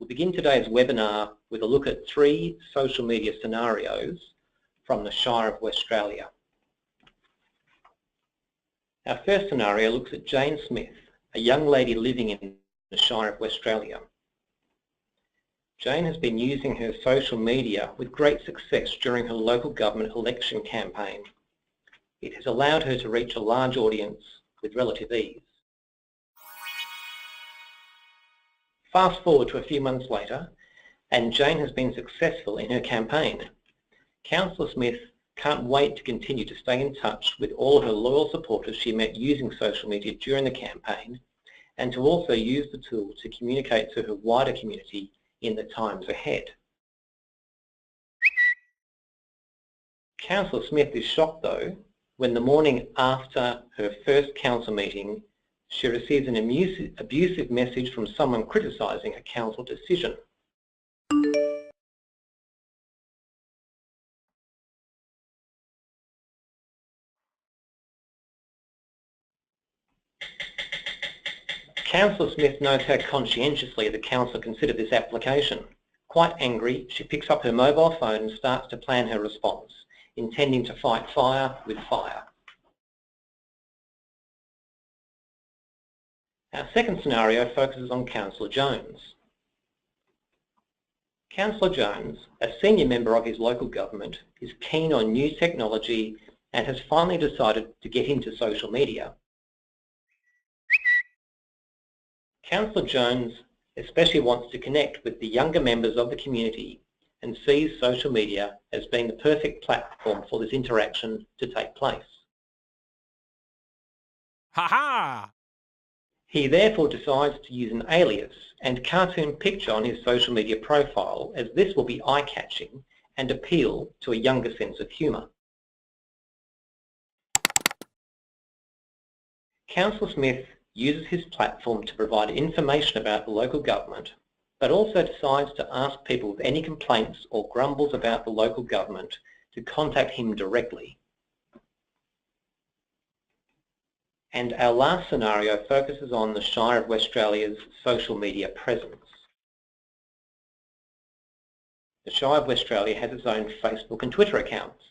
We'll begin today's webinar with a look at 3 social media scenarios from the Shire of Westralia. Our first scenario looks at Jane Smith, a young lady living in the Shire of Westralia. Jane has been using her social media with great success during her local government election campaign. It has allowed her to reach a large audience with relative ease. Fast forward to a few months later, and Jane has been successful in her campaign. Councillor Smith can't wait to continue to stay in touch with all of her loyal supporters she met using social media during the campaign, and to also use the tool to communicate to her wider community in the times ahead. Councillor Smith is shocked though when the morning after her first council meeting she receives an abusive message from someone criticising a council decision. Councillor Smith knows how conscientiously the council considered this application. Quite angry, she picks up her mobile phone and starts to plan her response, intending to fight fire with fire. Our second scenario focuses on Councillor Jones. Councillor Jones, a senior member of his local government, is keen on new technology and has finally decided to get into social media. Councillor Jones especially wants to connect with the younger members of the community and sees social media as being the perfect platform for this interaction to take place. Ha-ha! He therefore decides to use an alias and cartoon picture on his social media profile, as this will be eye-catching and appeal to a younger sense of humour. Councillor Smith uses his platform to provide information about the local government, but also decides to ask people with any complaints or grumbles about the local government to contact him directly. And our last scenario focuses on the Shire of Westralia's social media presence. The Shire of Westralia has its own Facebook and Twitter accounts.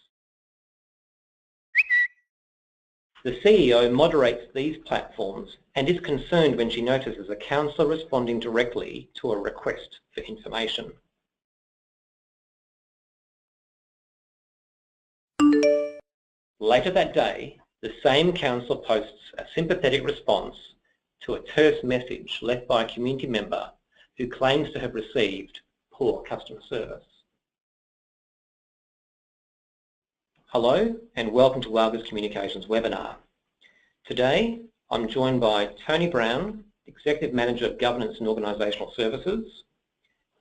The CEO moderates these platforms and is concerned when she notices a councillor responding directly to a request for information. Later that day, the same councillor posts a sympathetic response to a terse message left by a community member who claims to have received poor customer service. Hello and welcome to Wildgoose Communications webinar. Today I'm joined by Tony Brown, Executive Manager of Governance and Organisational Services,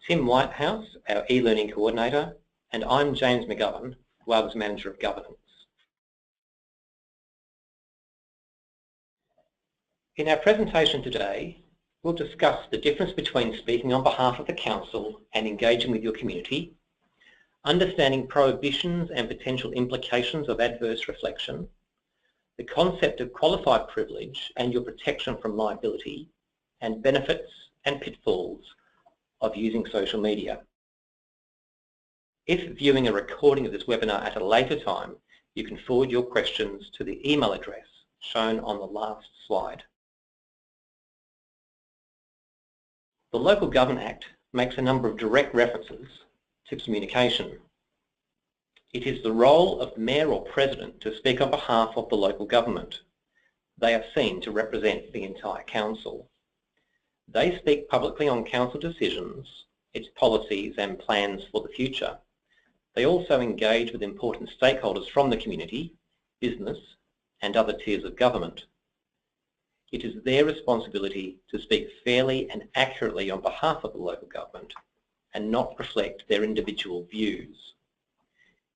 Tim Whitehouse, our e-learning coordinator, and I'm James McGovern, Wildgoose Manager of Governance. In our presentation today, we'll discuss the difference between speaking on behalf of the council and engaging with your community, understanding prohibitions and potential implications of adverse reflection, the concept of qualified privilege and your protection from liability, and benefits and pitfalls of using social media. If viewing a recording of this webinar at a later time, you can forward your questions to the email address shown on the last slide. The Local Government Act makes a number of direct references to communication. It is the role of Mayor or President to speak on behalf of the local government. They are seen to represent the entire council. They speak publicly on council decisions, its policies and plans for the future. They also engage with important stakeholders from the community, business and other tiers of government. It is their responsibility to speak fairly and accurately on behalf of the local government and not reflect their individual views.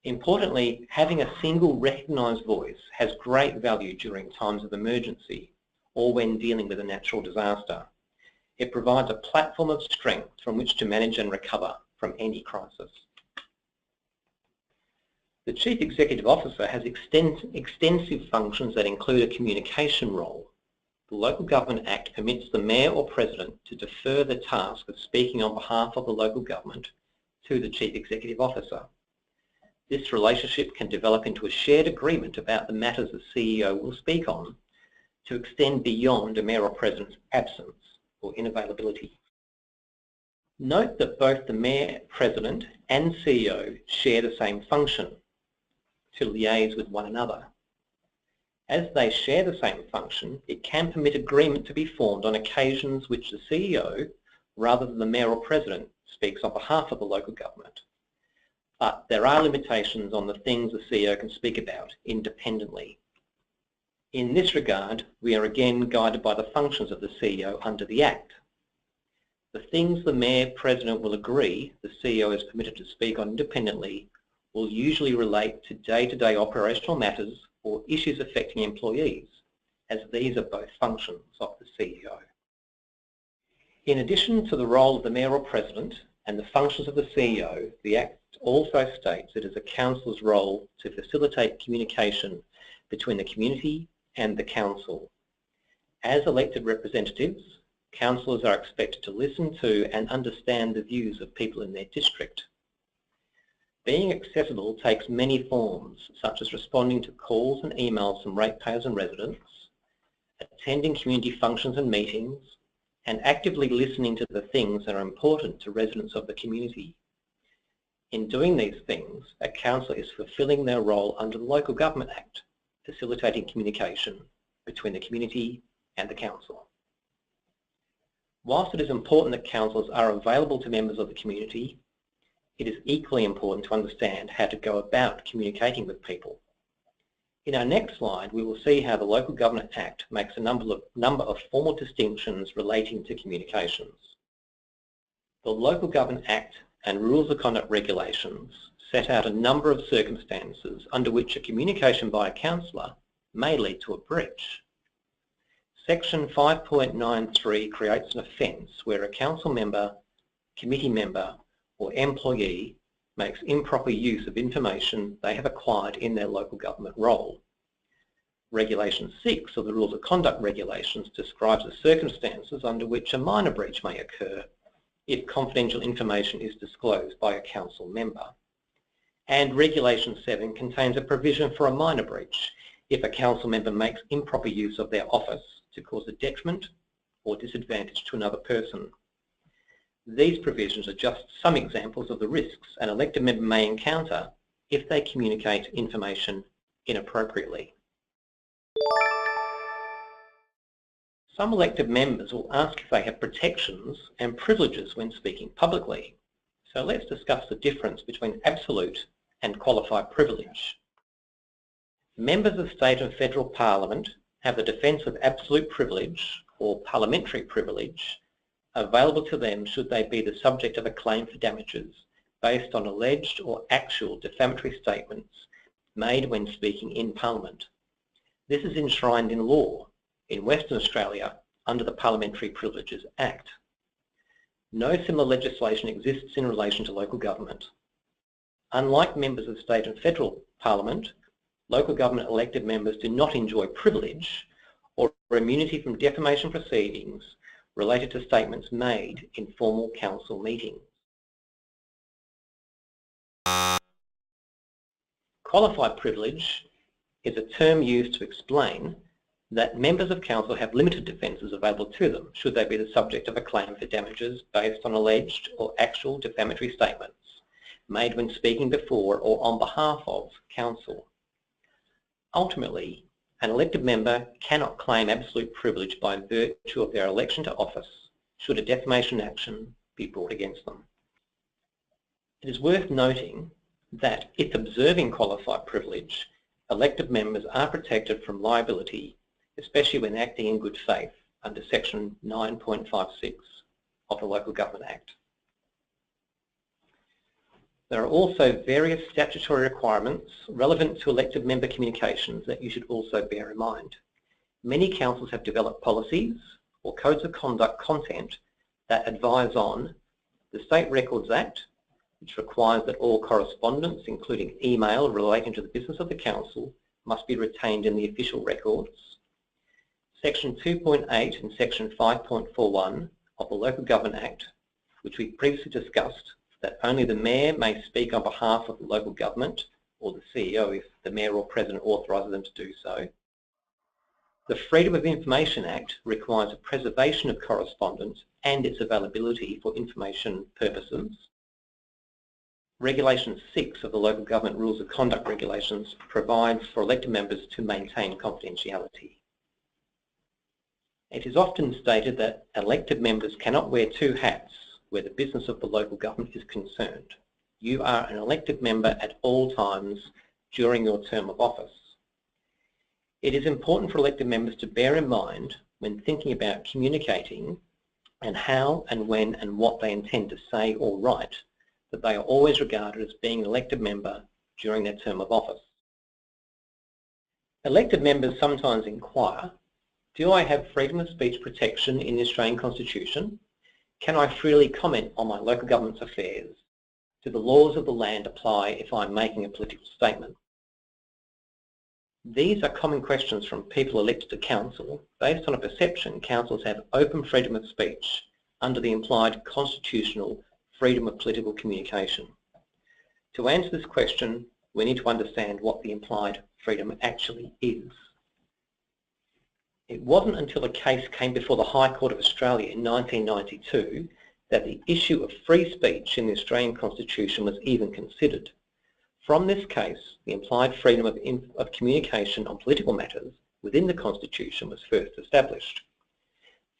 Importantly, having a single recognised voice has great value during times of emergency or when dealing with a natural disaster. It provides a platform of strength from which to manage and recover from any crisis. The Chief Executive Officer has extensive functions that include a communication role, the Local Government Act permits the Mayor or President to defer the task of speaking on behalf of the local government to the Chief Executive Officer. This relationship can develop into a shared agreement about the matters the CEO will speak on to extend beyond a Mayor or President's absence or inavailability. Note that both the Mayor, President and CEO share the same function, to liaise with one another. As they share the same function, it can permit agreement to be formed on occasions which the CEO, rather than the Mayor or President, speaks on behalf of the local government. But there are limitations on the things the CEO can speak about independently. In this regard, we are again guided by the functions of the CEO under the Act. The things the Mayor, President will agree the CEO is permitted to speak on independently will usually relate to day-to-day operational matters or issues affecting employees, as these are both functions of the CEO. In addition to the role of the Mayor or President and the functions of the CEO, the Act also states it is a council's role to facilitate communication between the community and the council. As elected representatives, councillors are expected to listen to and understand the views of people in their district. Being accessible takes many forms, such as responding to calls and emails from ratepayers and residents, attending community functions and meetings, and actively listening to the things that are important to residents of the community. In doing these things, a councillor is fulfilling their role under the Local Government Act, facilitating communication between the community and the council. Whilst it is important that councillors are available to members of the community, it is equally important to understand how to go about communicating with people. In our next slide, we will see how the Local Government Act makes a number of formal distinctions relating to communications. The Local Government Act and Rules of Conduct regulations set out a number of circumstances under which a communication by a councillor may lead to a breach. Section 5.93 creates an offence where a council member, committee member or employee makes improper use of information they have acquired in their local government role. Regulation 6 of the Rules of Conduct regulations describes the circumstances under which a minor breach may occur if confidential information is disclosed by a council member. And Regulation 7 contains a provision for a minor breach if a council member makes improper use of their office to cause a detriment or disadvantage to another person. These provisions are just some examples of the risks an elected member may encounter if they communicate information inappropriately. Some elected members will ask if they have protections and privileges when speaking publicly. So let's discuss the difference between absolute and qualified privilege. Members of state and federal parliament have the defence of absolute privilege or parliamentary privilege available to them should they be the subject of a claim for damages based on alleged or actual defamatory statements made when speaking in Parliament. This is enshrined in law in Western Australia under the Parliamentary Privileges Act. No similar legislation exists in relation to local government. Unlike members of state and federal parliament, local government elected members do not enjoy privilege or immunity from defamation proceedings related to statements made in formal council meetings. Qualified privilege is a term used to explain that members of council have limited defences available to them should they be the subject of a claim for damages based on alleged or actual defamatory statements made when speaking before or on behalf of council. Ultimately, an elected member cannot claim absolute privilege by virtue of their election to office should a defamation action be brought against them. It is worth noting that if observing qualified privilege, elected members are protected from liability, especially when acting in good faith under Section 9.56 of the Local Government Act. There are also various statutory requirements relevant to elected member communications that you should also bear in mind. Many councils have developed policies or codes of conduct content that advise on the State Records Act, which requires that all correspondence, including email relating to the business of the council, must be retained in the official records. Section 2.8 and Section 5.41 of the Local Government Act, which we previously discussed, that only the Mayor may speak on behalf of the local government, or the CEO if the Mayor or President authorises them to do so. The Freedom of Information Act requires a preservation of correspondence and its availability for information purposes. Regulation 6 of the Local Government Rules of Conduct Regulations provides for elected members to maintain confidentiality. It is often stated that elected members cannot wear two hats where the business of the local government is concerned. You are an elected member at all times during your term of office. It is important for elected members to bear in mind when thinking about communicating and how and when and what they intend to say or write that they are always regarded as being an elected member during their term of office. Elected members sometimes inquire, do I have freedom of speech protection in the Australian Constitution? Can I freely comment on my local government's affairs? Do the laws of the land apply if I'm making a political statement? These are common questions from people elected to council based on a perception councils have open freedom of speech under the implied constitutional freedom of political communication. To answer this question, we need to understand what the implied freedom actually is. It wasn't until a case came before the High Court of Australia in 1992 that the issue of free speech in the Australian Constitution was even considered. From this case, the implied freedom of communication on political matters within the Constitution was first established.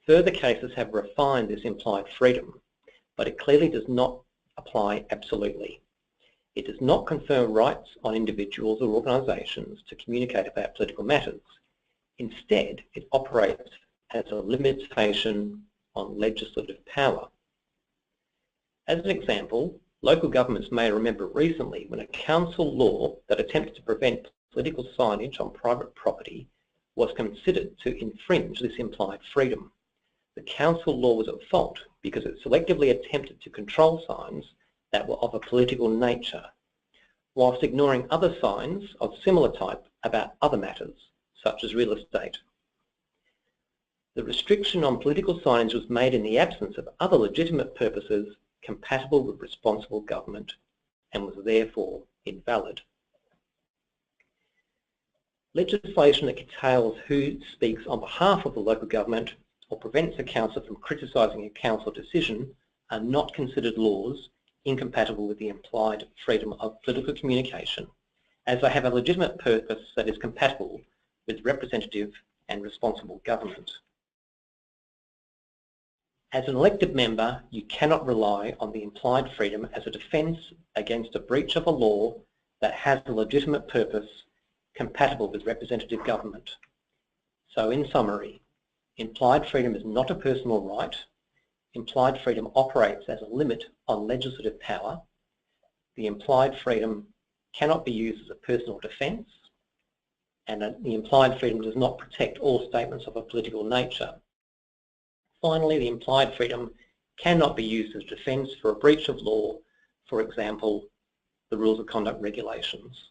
Further cases have refined this implied freedom, but it clearly does not apply absolutely. It does not confer rights on individuals or organisations to communicate about political matters. Instead, it operates as a limitation on legislative power. As an example, local governments may remember recently when a council law that attempted to prevent political signage on private property was considered to infringe this implied freedom. The council law was at fault because it selectively attempted to control signs that were of a political nature, whilst ignoring other signs of similar type about other matters, such as real estate. The restriction on political signage was made in the absence of other legitimate purposes compatible with responsible government and was therefore invalid. Legislation that curtails who speaks on behalf of the local government or prevents a council from criticising a council decision are not considered laws incompatible with the implied freedom of political communication, as they have a legitimate purpose that is compatible with representative and responsible government. As an elected member, you cannot rely on the implied freedom as a defence against a breach of a law that has a legitimate purpose compatible with representative government. So in summary, implied freedom is not a personal right. Implied freedom operates as a limit on legislative power. The implied freedom cannot be used as a personal defence, and the implied freedom does not protect all statements of a political nature. Finally, the implied freedom cannot be used as defence for a breach of law, for example, the Rules of Conduct Regulations.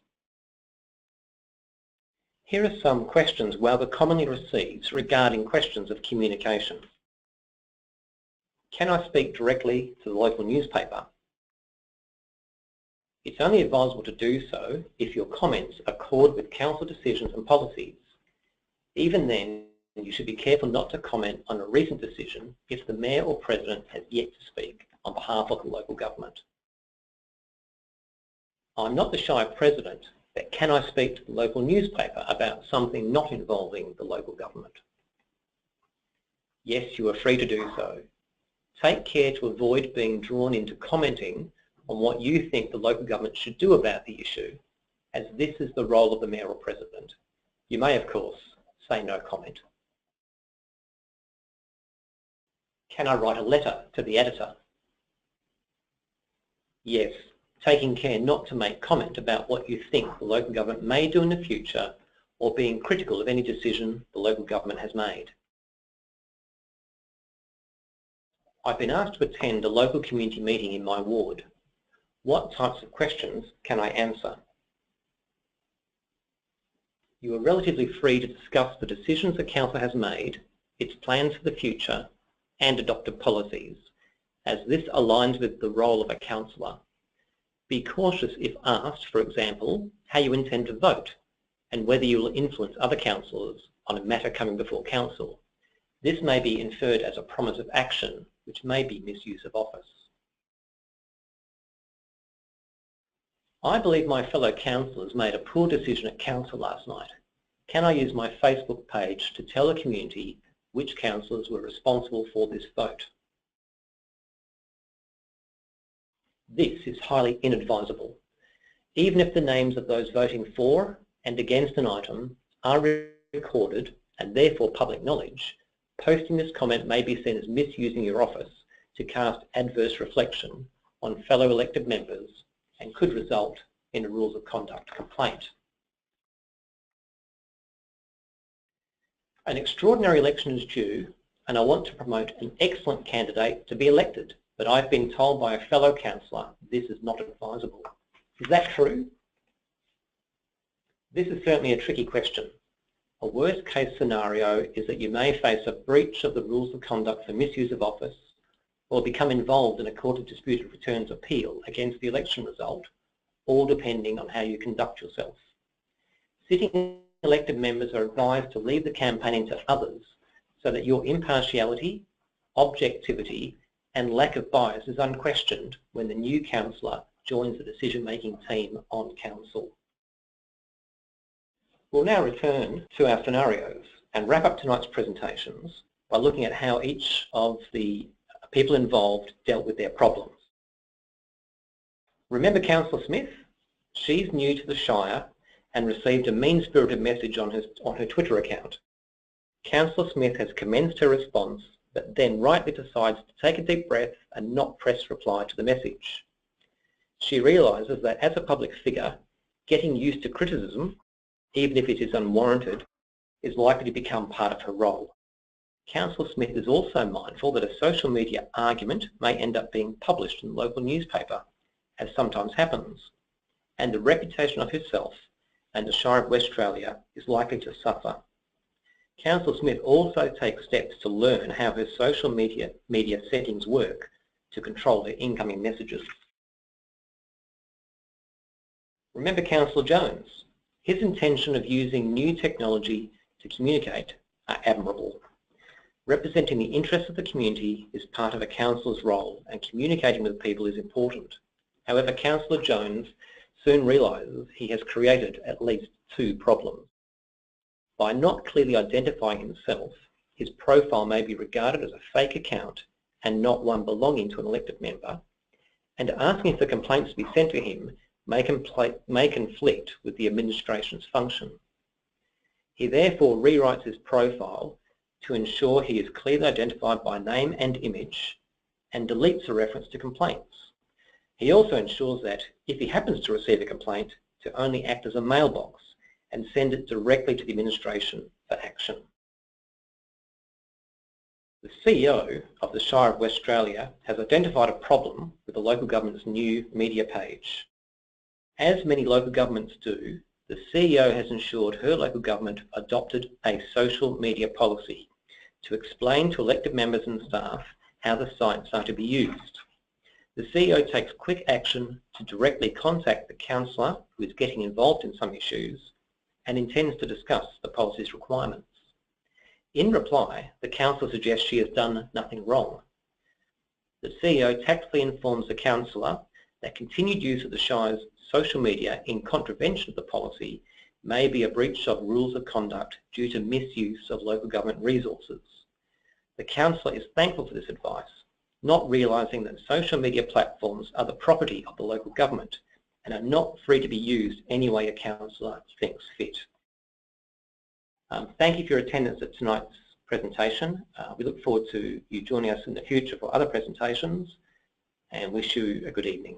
Here are some questions Wowga commonly receives regarding questions of communication. Can I speak directly to the local newspaper? It's only advisable to do so if your comments accord with council decisions and policies. Even then, you should be careful not to comment on a recent decision if the Mayor or President has yet to speak on behalf of the local government. I'm not the Shire President, but can I speak to the local newspaper about something not involving the local government? Yes, you are free to do so. Take care to avoid being drawn into commenting on what you think the local government should do about the issue, as this is the role of the Mayor or President. You may, of course, say no comment. Can I write a letter to the editor? Yes, taking care not to make comment about what you think the local government may do in the future or being critical of any decision the local government has made. I've been asked to attend a local community meeting in my ward. What types of questions can I answer? You are relatively free to discuss the decisions the council has made, its plans for the future, and adopted policies, as this aligns with the role of a councillor. Be cautious if asked, for example, how you intend to vote and whether you will influence other councillors on a matter coming before council. This may be inferred as a promise of action, which may be misuse of office. I believe my fellow councillors made a poor decision at council last night. Can I use my Facebook page to tell the community which councillors were responsible for this vote? This is highly inadvisable. Even if the names of those voting for and against an item are recorded and therefore public knowledge, posting this comment may be seen as misusing your office to cast adverse reflection on fellow elected members and could result in a rules of conduct complaint. An extraordinary election is due, and I want to promote an excellent candidate to be elected, but I've been told by a fellow councillor this is not advisable. Is that true? This is certainly a tricky question. A worst case scenario is that you may face a breach of the rules of conduct for misuse of office, or become involved in a Court of Disputed Returns appeal against the election result, all depending on how you conduct yourself. Sitting elected members are advised to leave the campaigning to others so that your impartiality, objectivity and lack of bias is unquestioned when the new councillor joins the decision-making team on council. We'll now return to our scenarios and wrap up tonight's presentations by looking at how each of the people involved dealt with their problems. Remember Councillor Smith? She's new to the Shire and received a mean-spirited message on her Twitter account. Councillor Smith has commenced her response, but then rightly decides to take a deep breath and not press reply to the message. She realises that as a public figure, getting used to criticism, even if it is unwarranted, is likely to become part of her role. Councillor Smith is also mindful that a social media argument may end up being published in the local newspaper, as sometimes happens, and the reputation of herself and the Shire of Westralia is likely to suffer. Councillor Smith also takes steps to learn how her social media settings work to control her incoming messages. Remember Councillor Jones? His intention of using new technology to communicate are admirable. Representing the interests of the community is part of a councillor's role, and communicating with people is important. However, Councillor Jones soon realises he has created at least two problems. By not clearly identifying himself, his profile may be regarded as a fake account and not one belonging to an elected member, and asking for complaints to be sent to him may conflict with the administration's function. He therefore rewrites his profile to ensure he is clearly identified by name and image, and deletes a reference to complaints. He also ensures that, if he happens to receive a complaint, to only act as a mailbox and send it directly to the administration for action. The CEO of the Shire of Westralia has identified a problem with the local government's new media page. As many local governments do, the CEO has ensured her local government adopted a social media policy to explain to elected members and staff how the sites are to be used. The CEO takes quick action to directly contact the councillor who is getting involved in some issues and intends to discuss the policy's requirements. In reply, the councillor suggests she has done nothing wrong. The CEO tactfully informs the councillor that continued use of the Shire's social media in contravention of the policy may be a breach of rules of conduct due to misuse of local government resources. The councillor is thankful for this advice, not realising that social media platforms are the property of the local government and are not free to be used any way a councillor thinks fit. Thank you for your attendance at tonight's presentation. We look forward to you joining us in the future for other presentations and wish you a good evening.